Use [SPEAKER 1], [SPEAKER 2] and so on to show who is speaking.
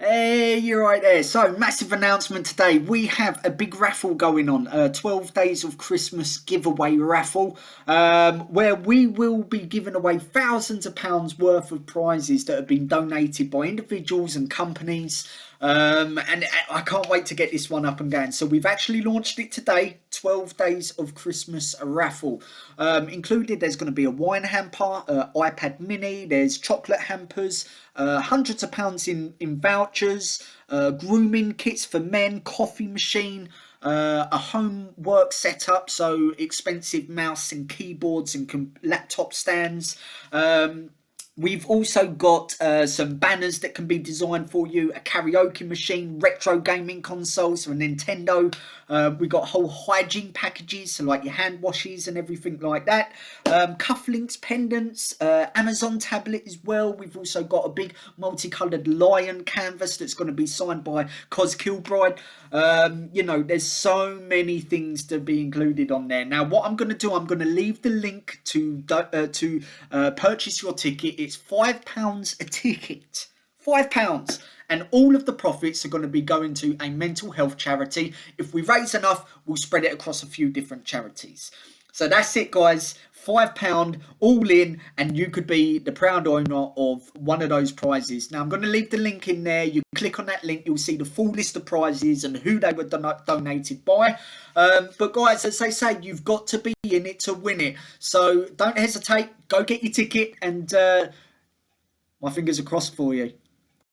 [SPEAKER 1] Hey, you're right there. So, massive announcement today. We have a big raffle going on, 12 Days of Christmas giveaway raffle, where we will be giving away thousands of pounds worth of prizes that have been donated by individuals and companies. And I can't wait to get this one up and going. So, we've actually launched it today, 12 Days of Christmas raffle. Included, there's going to be a wine hamper, iPad mini, there's chocolate hampers, hundreds of pounds in vouchers, grooming kits for men, coffee machine, a home work setup, so expensive mouse and keyboards and laptop stands. We've also got some banners that can be designed for you, a karaoke machine, retro gaming consoles, so a Nintendo. We've got whole hygiene packages, so like your hand washes and everything like that. Cufflinks, pendants, Amazon tablet as well. We've also got a big multicoloured lion canvas that's going to be signed by Cos Kilbride. There's so many things to be included on there. Now, what I'm going to do, I'm going to leave the link to purchase your ticket. It's £5 a ticket. £5. And all of the profits are going to be going to a mental health charity. If we raise enough, we'll spread it across a few different charities. So that's it, guys. £5 all in, and you could be the proud owner of one of those prizes. Now, I'm going to leave the link in there. You click on that link, you'll see the full list of prizes and who they were donated by. But guys, as they say, you've got to be in it to win it. So don't hesitate. Go get your ticket, and my fingers are crossed for you.